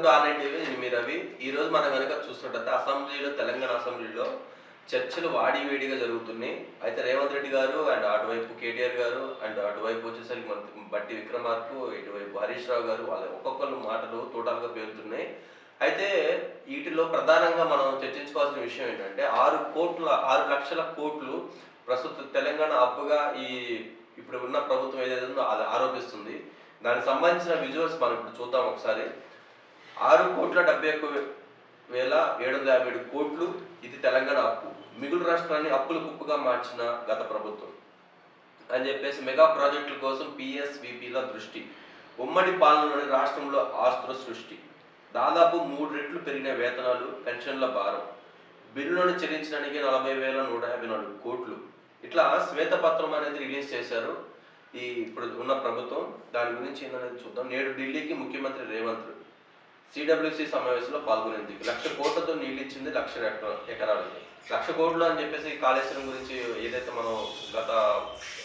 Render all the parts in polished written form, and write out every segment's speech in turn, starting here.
Welcome to online TV. నేను మీ రవి. ఈరోజు మనం కనుక చూస్తున్నట్టయితే తెలంగాణ అసెంబ్లీలో చర్చలు వాడివేడిగా జరుగుతున్నాయి. అయితే రేవంత్ రెడ్డి గారు అండ్ అటువైపు కేటీఆర్ గారు అండ్ అటువైపు వచ్చేసరికి బట్టి విక్రమార్కు, ఇటువైపు హరీష్ రావు గారు వాళ్ళ ఒక్కొక్కరు మాటలు తోటాలుగా పేరుతున్నాయి. అయితే వీటిలో ప్రధానంగా మనం చర్చించుకోవాల్సిన విషయం ఏంటంటే 6 లక్షల కోట్లు ప్రస్తుత తెలంగాణ అప్పుగా ఇప్పుడు ఉన్న ప్రభుత్వం ఏదైతే ఉందో అది ఆరోపిస్తుంది. దానికి సంబంధించిన విజువల్స్ మనం ఇప్పుడు చూద్దాం ఒకసారి. 6,71,757 కోట్లు ఇది తెలంగాణ అప్పు. మిగులు రాష్ట్రాన్ని అప్పుల కుప్పగా మార్చిన గత ప్రభుత్వం అని చెప్పేసి మెగా ప్రాజెక్టుల కోసం పిఎస్విపిల దృష్టి, ఉమ్మడి పాలనలోని రాష్ట్రంలో ఆస్తుల సృష్టి, దాదాపు 3 రెట్లు పెరిగిన వేతనాలు, పెన్షన్ల భారం, బిల్లులను చెల్లించడానికి 40,154 కోట్లు. ఇట్లా శ్వేతపత్రం అనేది రిలీజ్ చేశారు ఇప్పుడు ఉన్న ప్రభుత్వం. దాని గురించి ఏంటనేది చూద్దాం. నేడు ఢిల్లీకి ముఖ్యమంత్రి రేవంత్ సిడబ్ల్యూసి సమావేశంలో పాల్గొనేందుకు 1,00,000 కోట్లతో నీళ్ళు ఇచ్చింది 1,00,000 ఎకరాలకి. 1,00,000 కోట్లు అని చెప్పేసి కాళేశ్వరం గురించి ఏదైతే మనం గత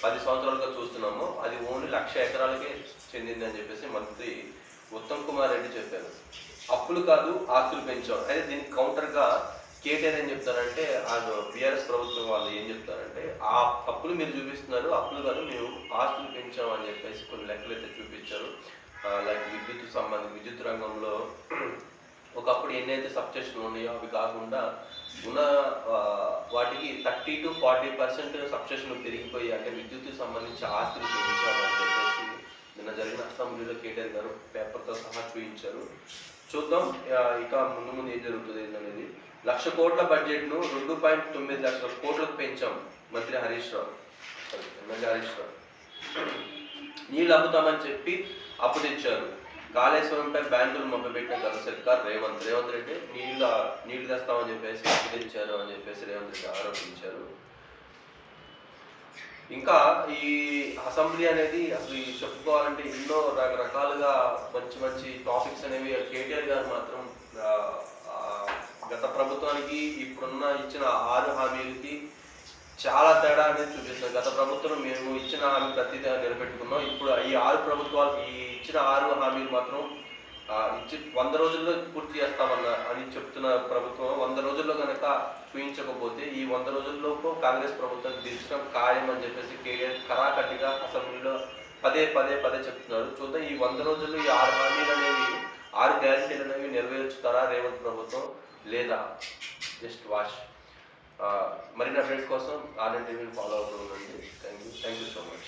10 సంవత్సరాలుగా చూస్తున్నామో అది ఓన్లీ 1,00,000 ఎకరాలకే చెందింది అని చెప్పేసి మంత్రి ఉత్తమ్ కుమార్ రెడ్డి చెప్పారు. అప్పులు కాదు ఆస్తులు పెంచాం. అయితే దీనికి కౌంటర్గా కేటీఆర్ ఏం చెప్తారంటే, బీఆర్ఎస్ ప్రభుత్వం వాళ్ళు ఏం చెప్తారంటే, ఆ అప్పులు మీరు చూపిస్తున్నారు, అప్పులు కాదు మేము ఆస్తులు పెంచాం అని చెప్పేసి కొన్ని లెక్కలు అయితే చూపించారు. లైక్ విద్యుత్ రంగంలో ఒకప్పుడు ఎన్నైతే సబ్స్టేషన్లు ఉన్నాయో అవి కాకుండా ఉన్న వాటికి 30 to 40% సబ్స్టేషన్లు పెరిగిపోయి, అంటే విద్యుత్కి సంబంధించి ఆస్తులు పెంచామని చెప్పేసి నిన్న జరిగిన అసెంబ్లీలో కేటీఆర్ గారు పేపర్తో సహా చూపించారు. చూద్దాం ఇక ముందు ఏం జరుగుతుంది అనేది. 1,00,000 కోట్ల బడ్జెట్ను 2.9 లక్షల కోట్లకు పెంచాం మంత్రి హరీష్ రావు. నీళ్ళు అమ్ముతామని చెప్పి అప్పు తెచ్చారు. కాళేశ్వరంపై బ్యాంకులు మభ్యపెట్టిన గత సర్కార్ రేవంత్ రెడ్డి నీళ్లు తెస్తామని చెప్పేసి అప్పు తెచ్చారు అని చెప్పేసి రేవంత్ రెడ్డి ఆరోపించారు. ఇంకా ఈ అసెంబ్లీ అనేది అసలు చెప్పుకోవాలంటే ఎన్నో రకరకాలుగా మంచి టాపిక్స్ అనేవి. కేటీఆర్ గారు మాత్రం గత ప్రభుత్వానికి ఇప్పుడున్న ఇచ్చిన 6 హామీలకి చాలా తేడా అనేది చూపిస్తారు. గత ప్రభుత్వం మేము ఇచ్చిన హామీ ప్రతిదీ నిలబెట్టుకున్నాం. ఇప్పుడు ఈ 6 ప్రభుత్వాలు ఇచ్చిన 6 హామీలు మాత్రం 100 రోజుల్లో పూర్తి చేస్తామని చెప్తున్న ప్రభుత్వం 100 రోజుల్లో కనుక చూపించకపోతే ఈ 100 రోజుల్లోపు కాంగ్రెస్ ప్రభుత్వాన్ని దించడం ఖాయం అని చెప్పేసి కేటీఆర్ కరాఖండిగా అసెంబ్లీలో పదే చెప్తున్నారు. చూద్దాం ఈ 100 రోజుల్లో ఈ 6 హామీలు అనేవి 6 గ్యారెంటీలు అనేవి నెరవేర్చుతారా రేవంత్ ప్రభుత్వం లేదా జస్ట్ వాచ్. మరిన్ని అప్డేట్స్ కోసం ఆన్లైన్ టీవీని ఫాలో అవుతూ ఉండండి. Thank you so much.